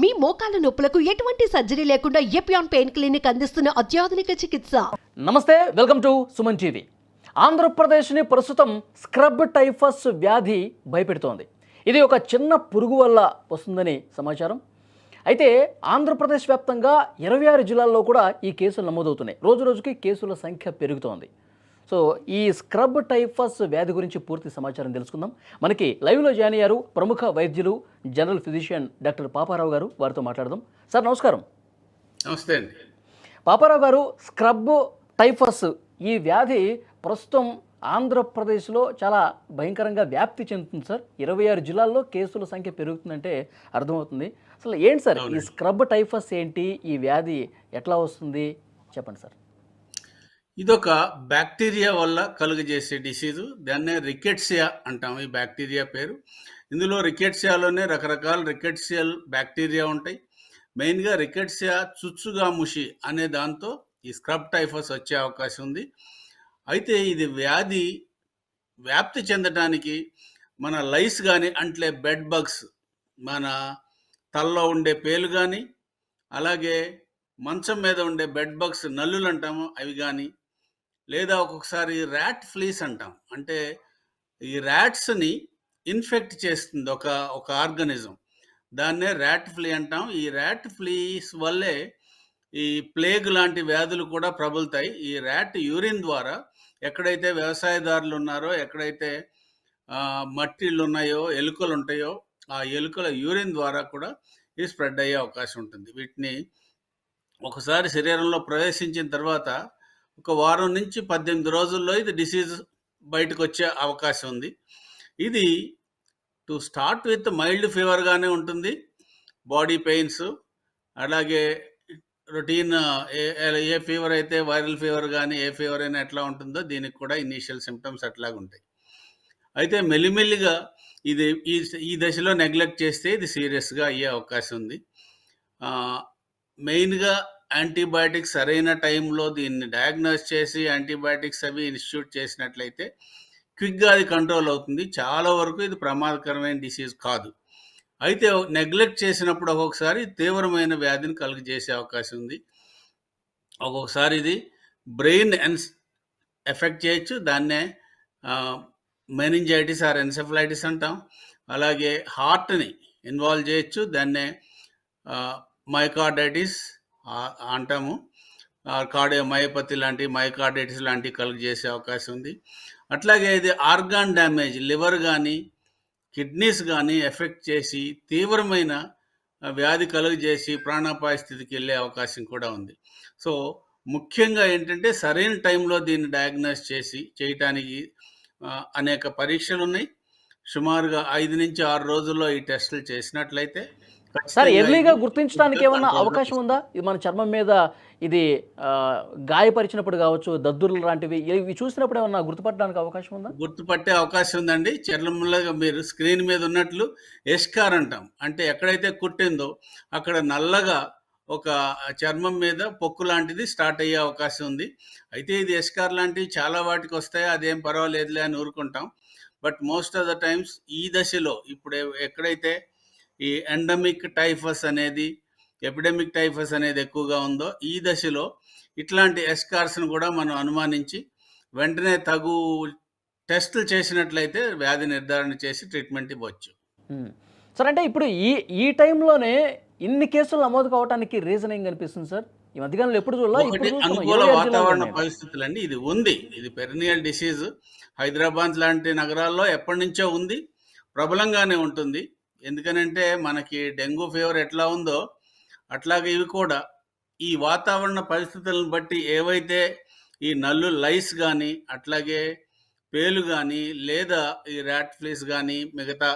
మీ మోకాల నొప్పులకు ఎటువంటి సర్జరీ లేకుండా ఎపియాన్ పెయిన్ క్లినిక్ అందిస్తున్న అత్యాధునిక చికిత్స. నమస్తే, వెల్కమ్ టు సుమన్ టీవీ. ఆంధ్రప్రదేశ్ని ప్రస్తుతం స్క్రబ్ టైఫస్ వ్యాధి భయపెడుతోంది. ఇది ఒక చిన్న పురుగు వల్ల వస్తుందని సమాచారం. అయితే ఆంధ్రప్రదేశ్ వ్యాప్తంగా 26 జిల్లాల్లో కూడా ఈ కేసులు నమోదవుతున్నాయి. రోజు రోజుకి కేసుల సంఖ్య పెరుగుతోంది. సో ఈ స్క్రబ్ టైఫస్ వ్యాధి గురించి పూర్తి సమాచారం తెలుసుకుందాం. మనకి లైవ్లో జాయిన్ అయ్యారు ప్రముఖ వైద్యులు, జనరల్ ఫిజిషియన్ డాక్టర్ పాపారావు గారు. వారితో మాట్లాడదాం. సార్ నమస్కారం. నమస్తే అండి. పాపారావు గారు, స్క్రబ్ టైఫస్ ఈ వ్యాధి ప్రస్తుతం ఆంధ్రప్రదేశ్లో చాలా భయంకరంగా వ్యాప్తి చెందుతుంది సార్. 26 జిల్లాల్లో కేసుల సంఖ్య పెరుగుతుందంటే అర్థమవుతుంది. అసలు ఏంటి సార్ ఈ స్క్రబ్ టైఫస్ ఏంటి, ఈ వ్యాధి ఎట్లా వస్తుంది చెప్పండి సార్. ఇదొక బ్యాక్టీరియా వల్ల కలుగజేసే డిసీజు. దాన్నే రికెట్సియా అంటాం. ఈ బ్యాక్టీరియా పేరు. ఇందులో రికెట్సియాలోనే రకరకాల రికెట్సియల్ బ్యాక్టీరియా ఉంటాయి. మెయిన్గా రికెట్సియా చుచ్చుగాముషి అనే దాంతో ఈ స్క్రబ్ టైఫస్ వచ్చే అవకాశం ఉంది. అయితే ఇది వ్యాప్తి చెందడానికి మన లైస్ కానీ అంటే బెడ్ బగ్స్, మన తలలో ఉండే పేలు కానీ, అలాగే మంచం మీద ఉండే బెడ్ బగ్స్ నల్లులు అంటాము అవి కానీ, లేదా ఒక్కొక్కసారి ర్యాట్ ఫ్లీస్ అంటాం. అంటే ఈ ర్యాట్స్ని ఇన్ఫెక్ట్ చేస్తుంది ఒక ఆర్గనిజం. దాన్నే ర్యాట్ ఫ్లీ అంటాం. ఈ ర్యాట్ ఫ్లీస్ వల్లే ఈ ప్లేగ్ లాంటి వ్యాధులు కూడా ప్రబలుతాయి. ఈ ర్యాట్ యూరిన్ ద్వారా ఎక్కడైతే వ్యవసాయదారులు ఉన్నారో, ఎక్కడైతే మట్టిళ్ళు ఉన్నాయో, ఎలుకలు ఉంటాయో, ఆ ఎలుకల యూరిన్ ద్వారా కూడా ఇది స్ప్రెడ్ అయ్యే అవకాశం ఉంటుంది. వీటిని ఒకసారి శరీరంలో ప్రవేశించిన తర్వాత ఒక వారం నుంచి 18 రోజుల్లో ఇది డిసీజ్ బయటకు వచ్చే అవకాశం ఉంది. ఇది టు స్టార్ట్ విత్ మైల్డ్ ఫీవర్గానే ఉంటుంది. బాడీ పెయిన్స్, అలాగే రొటీన్ ఏ ఫీవర్ అయితే వైరల్ ఫీవర్ కానీ ఏ ఫీవర్ అయినా ఎట్లా ఉంటుందో దీనికి కూడా ఇనీషియల్ సిమ్టమ్స్ అట్లాగా ఉంటాయి. అయితే మెల్లిమెల్లిగా ఇది ఈ దశలో నెగ్లెక్ట్ చేస్తే ఇది సీరియస్గా అయ్యే అవకాశం ఉంది. మెయిన్గా యాంటీబయాటిక్స్ సరైన టైంలో దీన్ని డయాగ్నోస్ చేసి యాంటీబయాటిక్స్ అవి ఇన్స్టిట్యూట్ చేసినట్లయితే క్విక్గా అది కంట్రోల్ అవుతుంది. చాలా వరకు ఇది ప్రమాదకరమైన డిసీజ్ కాదు. అయితే నెగ్లెక్ట్ చేసినప్పుడు ఒక్కొక్కసారి తీవ్రమైన వ్యాధిని కలుగజేసే అవకాశం ఉంది. ఒక్కొక్కసారి ఇది బ్రెయిన్ ఎఫెక్ట్ చేయొచ్చు. దాన్నే మెనింజైటిస్ ఆర్ ఎన్సెఫలైటిస్ అంటాం. అలాగే హార్ట్ని ఇన్వాల్వ్ చేయొచ్చు. దాన్నే మైకార్డైటిస్ అంటాము. కార్డియోమయోపతి లాంటి, మైకార్డైటిస్ లాంటివి కలుగజేసే అవకాశం ఉంది. అట్లాగే ఇది ఆర్గాన్ డ్యామేజ్, లివర్ కానీ కిడ్నీస్ కానీ ఎఫెక్ట్ చేసి తీవ్రమైన వ్యాధి కలుగజేసి ప్రాణాపాయ స్థితికి వెళ్ళే అవకాశం కూడా ఉంది. సో ముఖ్యంగా ఏంటంటే సరైన టైంలో దీన్ని డయాగ్నోస్ చేయటానికి అనేక పరీక్షలు ఉన్నాయి. సుమారుగా 5 నుంచి 6 రోజుల్లో ఈ టెస్టులు చేసినట్లయితే సార్ ఎర్లీగా గుర్తించడానికి ఏమన్నా అవకాశం ఉందా? ఇది మన చర్మం మీద ఇది గాయపరిచినప్పుడు కావచ్చు, దద్దుర్లు లాంటివి ఇవి చూసినప్పుడు ఏమన్నా గుర్తుపట్టడానికి అవకాశం ఉందా? గుర్తుపట్టే అవకాశం ఉందండి. చర్మంలో మీరు స్క్రీన్ మీద ఉన్నట్లు ఎస్కార్ అంటాం. అంటే ఎక్కడైతే కుట్టిందో అక్కడ నల్లగా ఒక చర్మం మీద పొక్కు లాంటిది స్టార్ట్ అయ్యే అవకాశం ఉంది. అయితే ఇది ఎస్కార్ లాంటివి చాలా వాటికి వస్తాయి, అదేం పర్వాలేదులే అని ఊరుకుంటాం. But most of the times ఈ దశలో ఇప్పుడు ఎక్కడైతే ఈ ఎండమిక్ టైఫస్ అనేది, ఎపిడమిక్ టైఫస్ అనేది ఎక్కువగా ఉందో ఈ దశలో ఇట్లాంటి ఎస్కార్స్ను కూడా మనం అనుమానించి వెంటనే తగు టెస్టులు చేసినట్లయితే వ్యాధి నిర్ధారణ చేసి ట్రీట్మెంట్ ఇవ్వచ్చు. సార్ అంటే ఇప్పుడు ఈ టైంలోనే ఇన్ని కేసులు నమోదు కావడానికి రీజన్ ఏం కనిపిస్తుంది సార్? ఈ మధ్యకాలంలో ఎప్పుడు ఒకటి అనుకూల వాతావరణ పరిస్థితులు అండి. ఇది పెరినియల్ డిసీజ్. హైదరాబాద్ లాంటి నగరాల్లో ఎప్పటి నుంచో ఉంది, ప్రబలంగానే ఉంటుంది. ఎందుకనంటే మనకి డెంగ్యూ ఫీవర్ ఎట్లా ఉందో అట్లాగే ఇవి కూడా ఈ వాతావరణ పరిస్థితులను బట్టి ఏవైతే ఈ నల్లు లైస్ కానీ, అట్లాగే పేలు కానీ, లేదా ఈ ర్యాట్ ఫ్లీస్ కానీ, మిగతా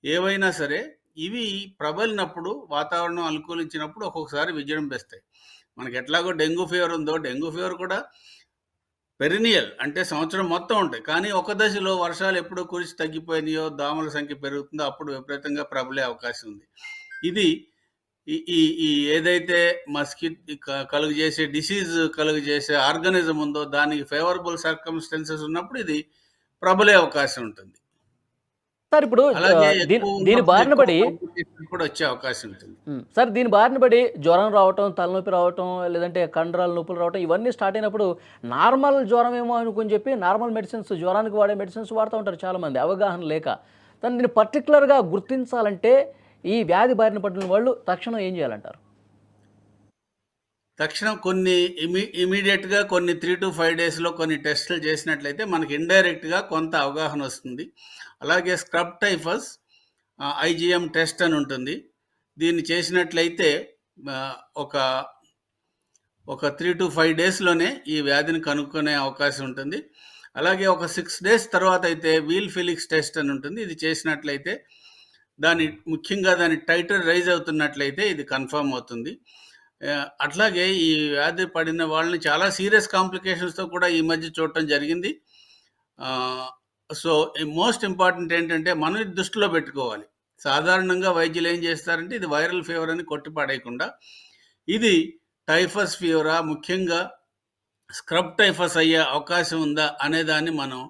ఏవైనా సరే ఇవి ప్రబలినప్పుడు, వాతావరణం అనుకూలించినప్పుడు ఒక్కొక్కసారి విజృంభిస్తాయి. మనకి ఎట్లాగో డెంగ్యూ ఫీవర్ ఉందో డెంగ్యూ ఫీవర్ కూడా పెరినియల్ అంటే సంవత్సరం మొత్తం ఉంటాయి. కానీ ఒక దశలో వర్షాలు ఎప్పుడో కురిసి తగ్గిపోయినాయో, దోమల సంఖ్య పెరుగుతుందో అప్పుడు విపరీతంగా ప్రబలే అవకాశం ఉంది. ఇది ఈ ఏదైతే కలుగజేసే డిసీజ్ కలుగజేసే ఆర్గానిజం ఉందో దానికి ఫేవరబుల్ సర్కమ్స్టెన్సెస్ ఉన్నప్పుడు ఇది ప్రబలే అవకాశం ఉంటుంది. సార్ ఇప్పుడు అలాగే దీని ఎక్కువ దీని ఉన్నప్పుడు బారిన ఎక్కువ పడి కాంప్లికేషన్ కూడా వచ్చే అవకాశం ఉంటుంది. సార్ దీని బారిన పడి జ్వరం రావటం, తలనొప్పి రావటం, లేదంటే కండరాల నొప్పులు రావటం ఇవన్నీ స్టార్ట్ అయినప్పుడు నార్మల్ జ్వరమేమో అనుకుని చెప్పి నార్మల్ మెడిసిన్స్ జ్వరానికి వాడే మెడిసిన్స్ వాడుతూ ఉంటారు చాలామంది అవగాహన లేక. దీన్ని పర్టిక్యులర్‌గా గుర్తించాలంటే ఈ వ్యాధి బారిన పడిన వాళ్ళు తక్షణం ఏం చేయాలంటారు? తక్షణం కొన్ని ఇమ్మీడియేట్‌గా కొన్ని 3-5 డేస్‌లో కొన్ని టెస్టులు చేసినట్లయితే మనకి ఇండైరెక్ట్‌గా కొంత అవగాహన వస్తుంది. అలాగే స్క్రబ్ టైఫస్ ఐజీఎం టెస్ట్ అని ఉంటుంది. దీన్ని చేసినట్లయితే ఆహ్, ఒక ఒక 3-5 డేస్‌లోనే ఈ వ్యాధిని కనుక్కునే అవకాశం ఉంటుంది. అలాగే ఒక 6 డేస్ తర్వాత అయితే వీల్ ఫిలిక్స్ టెస్ట్ అని ఉంటుంది. ఇది చేసినట్లయితే ముఖ్యంగా దాని టైటర్ రైజ్ అవుతున్నట్లయితే ఇది కన్ఫర్మ్ అవుతుంది. అట్లాగే ఈ వ్యాధి పడిన వాళ్ళని చాలా సీరియస్ కాంప్లికేషన్స్‌తో కూడా ఈ మధ్య చూడటం జరిగింది. ఆహ్, సో, మోస్ట్ ఇంపార్టెంట్ ఏంటంటే మనం ఇది దృష్టిలో పెట్టుకోవాలి. సాధారణంగా వైద్యులు ఏం చేస్తారంటే ఇది వైరల్ ఫీవర్ అని కొట్టి పడేయకుండా, ఇది టైఫస్ ఫీవరా? ముఖ్యంగా స్క్రబ్ టైఫస్ అయ్యే అవకాశం ఉందా? అనేదాన్ని మనం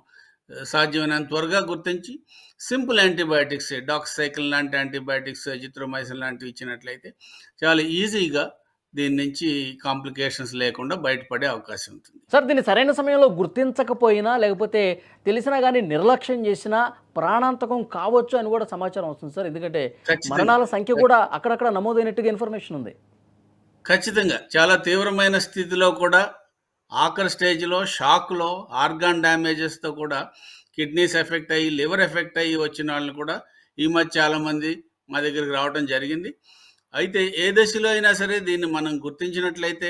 సాధ్యమైనంత త్వరగా గుర్తించి సింపుల్ యాంటీబయాటిక్స్ డాక్సిసైక్లిన్ లాంటి యాంటీబయాటిక్స్, అజిత్రోమైసిన్ లాంటివి ఇచ్చినట్లయితే చాలా ఈజీగా దీని నుంచి కాంప్లికేషన్స్ లేకుండా బయటపడే అవకాశం ఉంటుంది. సార్ దీన్ని సరైన సమయంలో గుర్తించకపోయినా, లేకపోతే తెలిసినా గానీ నిర్లక్ష్యం చేసినా ప్రాణాంతకం కావచ్చు అని కూడా సమాచారం వస్తుంది సార్. ఎందుకంటే ఖచ్చితంగా. మరణాల సంఖ్య కూడా అక్కడక్కడ నమోదైనట్టుగా ఇన్ఫర్మేషన్ ఉంది. ఖచ్చితంగా. చాలా తీవ్రమైన స్థితిలో కూడా ఆఖరి స్టేజ్‌లో షాక్‌లో ఆర్గాన్ డ్యామేజెస్‌తో కూడా కిడ్నీస్ ఎఫెక్ట్ అయ్యి, లివర్ ఎఫెక్ట్ అయ్యి వచ్చిన వాళ్ళని కూడా ఈ మధ్య చాలామంది మా దగ్గరికి రావడం జరిగింది. అయితే ఏ దశలో అయినా సరే దీన్ని మనం గుర్తించినట్లయితే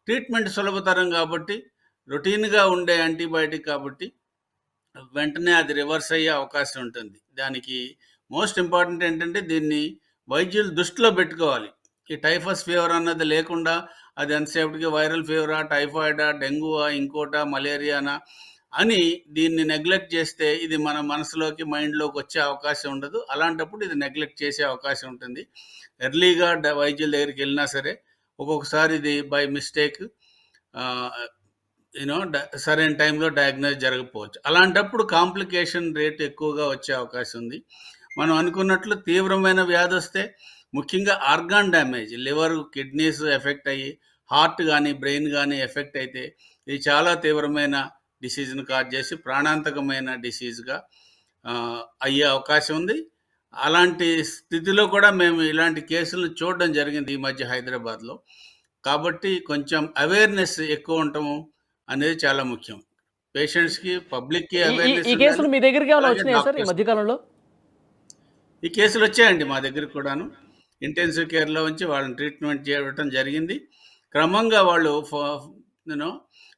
ట్రీట్మెంట్ సులభతరం కాబట్టి, రొటీన్‌గా ఉండే యాంటీబయాటిక్ కాబట్టి వెంటనే అది రివర్స్ అయ్యే అవకాశం ఉంటుంది. దానికి మోస్ట్ ఇంపార్టెంట్ ఏంటంటే దీన్ని వైద్యులు దృష్టిలో పెట్టుకోవాలి. ఈ టైఫస్ ఫీవర్ అన్నది లేకుండా అది ఎంతసేపటికి వైరల్ ఫీవరా, టైఫాయిడా, డెంగ్యూవా, ఇంకోటా, మలేరియానా అని దీన్ని నెగ్లెక్ట్ చేస్తే ఇది మన మనసులోకి, మైండ్‌లోకి వచ్చే అవకాశం ఉండదు. అలాంటప్పుడు ఇది నెగ్లెక్ట్ చేసే అవకాశం ఉంటుంది. ఎర్లీగా వైద్యుల దగ్గరికి వెళ్ళినా సరే ఒక్కొక్కసారి ఇది బై మిస్టేక్ ఆహ్, సరైన టైంలో డయాగ్నోస్ జరగకపోవచ్చు. అలాంటప్పుడు కాంప్లికేషన్ రేట్ ఎక్కువగా వచ్చే అవకాశం ఉంది. మనం అనుకున్నట్లు తీవ్రమైన వ్యాధొస్తే ముఖ్యంగా organ damage liver, kidneys effect అయ్యి హార్ట్ గానీ, బ్రెయిన్ గానీ ఎఫెక్ట్ అయితే ఇది చాలా తీవ్రమైన డిసీజ్‌ని కాజ్ చేసి ప్రాణాంతకమైన డిసీజ్‌గా అయ్యే అవకాశం ఉంది. అలాంటి స్థితిలో కూడా మేము ఇలాంటి కేసులను చూడడం జరిగింది ఈ మధ్య హైదరాబాద్‌లో. కాబట్టి కొంచెం అవేర్‌నెస్ ఎక్కువ ఉండటం అనేది చాలా ముఖ్యం. పేషెంట్స్‌కి, పబ్లిక్‌కి ఈ ఈ అవేర్‌నెస్ ఈ ఉండాలి. కేసులు మీ దగ్గరికి ఏమైనా అలాగే వచ్చినాయా సార్ ఈ డాక్టర్స్ మధ్య కాలంలో? ఈ కేసులు వచ్చాయండి మా దగ్గరికి కూడాను. ఇంటెన్సివ్ కేర్‌లో ఉంచి వాళ్ళని ట్రీట్మెంట్ చేయడం జరిగింది. క్రమంగా వాళ్ళు యూ నో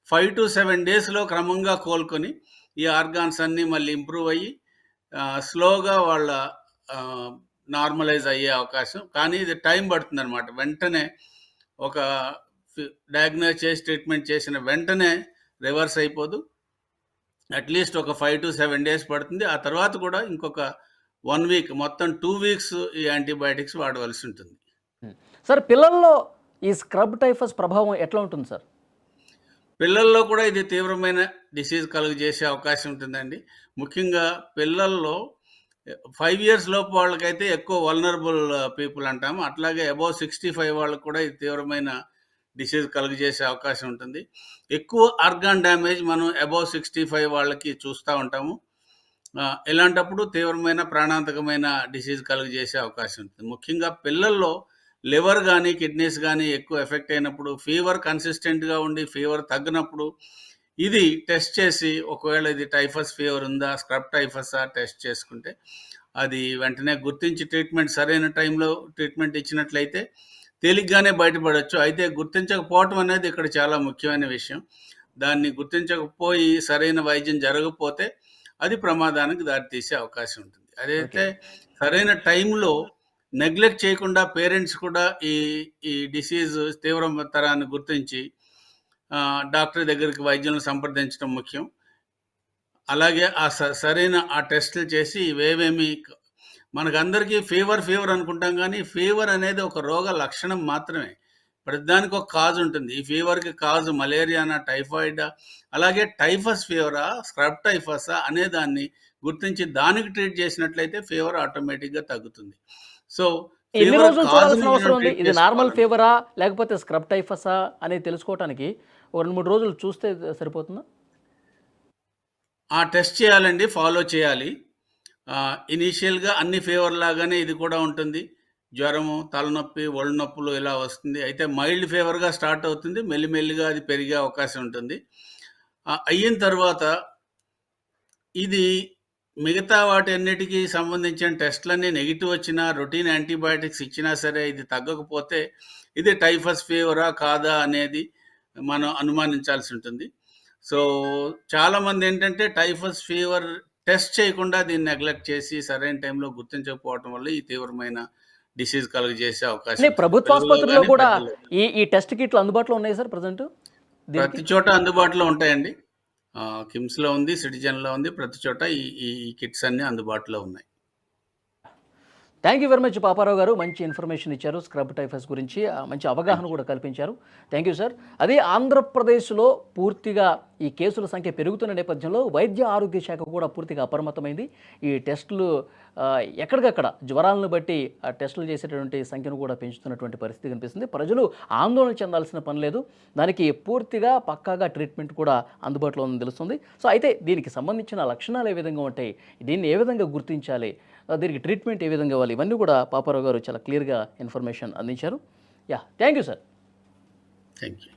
5-7 డేస్‌లో క్రమంగా కోలుకొని ఈ ఆర్గాన్స్ అన్నీ మళ్ళీ ఇంప్రూవ్ అయ్యి స్లోగా వాళ్ళ నార్మలైజ్ అయ్యే అవకాశం. కానీ ఇది టైం పడుతుందనమాట. వెంటనే ఒక డయాగ్నోస్ చేసి ట్రీట్మెంట్ చేసిన వెంటనే రివర్స్ అయిపోదు. అట్‌లీస్ట్ ఒక 5-7 డేస్ పడుతుంది. ఆ తర్వాత కూడా ఇంకొక 1 వీక్ మొత్తం 2 వీక్స్ ఈ యాంటీబయాటిక్స్ వాడవలసి ఉంటుంది. సార్ పిల్లల్లో ఈ స్క్రబ్ టైఫస్ ప్రభావం ఎట్లా ఉంటుంది సార్? పిల్లల్లో కూడా ఇది తీవ్రమైన డిసీజ్ కలుగజేసే అవకాశం ఉంటుందండి. ముఖ్యంగా పిల్లల్లో 5 ఇయర్స్ లోపు వాళ్ళకైతే ఎక్కువ వల్నరబుల్ పీపుల్ అంటాము. అట్లాగే అబోవ్ 65 వాళ్ళకి కూడా ఇది తీవ్రమైన డిసీజ్ కలుగజేసే అవకాశం ఉంటుంది. ఎక్కువ ఆర్గాన్ డ్యామేజ్ మనం అబోవ్ 65 వాళ్ళకి చూస్తూ ఉంటాము. ఇలాంటప్పుడు తీవ్రమైన ప్రాణాంతకమైన డిసీజ్ కలుగజేసే అవకాశం ఉంటుంది. ముఖ్యంగా పిల్లల్లో లివర్ గానీ, కిడ్నీస్ గానీ ఎక్కువ ఎఫెక్ట్ అయినప్పుడు, ఫీవర్ కన్సిస్టెంట్‌గా ఉండి ఫీవర్ తగ్గనప్పుడు ఇది టెస్ట్ చేసి ఒకవేళ ఇది టైఫస్ ఫీవర్ ఉందా, స్క్రబ్ టైఫసా టెస్ట్ చేసుకుంటే అది వెంటనే గుర్తించి సరైన టైంలో ట్రీట్మెంట్ ఇచ్చినట్లయితే తేలిగ్గానే బయటపడొచ్చు. అయితే గుర్తించకపోవటం అనేది ఇక్కడ చాలా ముఖ్యమైన విషయం. దాన్ని గుర్తించకపోయి సరైన వైద్యం జరగకపోతే అది ప్రమాదానికి దారితీసే అవకాశం ఉంటుంది. అదైతే ఓకే. సరైన టైంలో నెగ్లెక్ట్ చేయకుండా పేరెంట్స్ కూడా ఈ ఈ డిసీజ్ తీవ్రతరాన్ని గుర్తించి డాక్టర్ దగ్గరికి వైద్యులను సంప్రదించడం ముఖ్యం. అలాగే సరైన ఆ టెస్టులు చేసి ఇవేవేమి మనకందరికీ ఫీవర్ అనుకుంటాం కానీ ఫీవర్ అనేది ఒక రోగ లక్షణం మాత్రమే. ప్రతిదానికి ఒక కాజ్ ఉంటుంది. ఈ ఫీవర్‌కి కాజ్ మలేరియానా, టైఫాయిడా, అలాగే టైఫస్ ఫీవరా, స్క్రబ్ టైఫసా అనే దాన్ని గుర్తించి దానికి ట్రీట్ చేసినట్లయితే ఫీవర్ ఆటోమేటిక్‌గా తగ్గుతుంది. సో, ఎన్ని ఫీవర్ రోజులు కాజ్‌ని చూడాల్సిన అవసరం మనం ఉంది? ట్రీట్ ఇది నార్మల్ చేసుకోవాలండి. ఫీవరా లేకపోతే స్క్రబ్ టైఫసా అనేది తెలుసుకోవటానికి ఒక 2, 3 రోజులు చూస్తే సరిపోతుందా? ఆ! టెస్ట్ చేయాలండి. ఫాలో చేయాలి. ఇనీషియల్‌గా అన్ని ఫీవర్ లాగానే ఇది కూడా ఉంటుంది. జ్వరము, తలనొప్పి, ఒళ్ళు నొప్పులు ఇలా వస్తుంది. అయితే మైల్డ్ ఫీవర్‌గా స్టార్ట్ అవుతుంది. మెల్లిమెల్లిగా అది పెరిగే అవకాశం ఉంటుంది. అయిన తర్వాత ఇది మిగతా వాటన్నిటికి సంబంధించిన టెస్ట్‌లన్నీ నెగెటివ్ వచ్చినా, రొటీన్ యాంటీబయాటిక్స్ ఇచ్చినా సరే ఇది తగ్గకపోతే ఇది టైఫస్ ఫీవరా? కాదా? అనేది మనం అనుమానించాల్సి ఉంటుంది. సో, చాలామందేంటంటే టైఫస్ ఫీవర్ టెస్ట్ చేయకుండా దీన్ని నెగ్లెక్ట్ చేసి సరైన టైంలో గుర్తించకపోవటం వల్ల ఈ తీవ్రమైన డిసీజ్ కలుగజేసే అవకాశం అంటే ఉంటుంది. ప్రభుత్వ పిల్లల్లో ఆసుపత్రుల్లో గాని, కూడా పెద్దల్లో గాని. ఈ టెస్ట్ కిట్లు అందుబాటులో ఉన్నాయి సార్ ప్రెజెంట్ దీనికి? ప్రతి చోట అందుబాటులో ఉంటాయండి. కిమ్స్‌లో ఉంది, సిటిజన్‌లో ఉంది. ప్రతి చోట ఈ ఈ కిట్స్ అన్నీ అందుబాటులో ఉన్నాయి. Thank you very much Paparao గారు. మంచి ఇన్ఫర్మేషన్ ఇచ్చారు స్క్రబ్ టైఫస్ గురించి. మంచి అవగాహన కూడా కల్పించారు. Thank you sir. అదే ఆంధ్రప్రదేశ్లో పూర్తిగా ఈ కేసుల సంఖ్య పెరుగుతున్న నేపథ్యంలో వైద్య ఆరోగ్య శాఖ కూడా పూర్తిగా అప్రమత్తమైంది. ఈ టెస్టులు ఎక్కడికక్కడ జ్వరాలను బట్టి ఆ టెస్టులు చేసేటటువంటి సంఖ్యను కూడా పెంచుతున్నటువంటి పరిస్థితి కనిపిస్తుంది. ప్రజలు ఆందోళన చెందాల్సిన పని లేదు. దానికి పూర్తిగా పక్కాగా ట్రీట్మెంట్ కూడా అందుబాటులో ఉందని తెలుస్తుంది. సో అయితే దీనికి సంబంధించిన లక్షణాలు ఏ విధంగా ఉంటాయి, దీన్ని ఏ విధంగా గుర్తించాలి, దీనికి ట్రీట్మెంట్ ఏ విధంగా ఇవ్వాలి, ఇవన్నీ కూడా పాపారావు గారు చాలా క్లియర్గా ఇన్ఫర్మేషన్ అందించారు. Thank you sir. Thank you.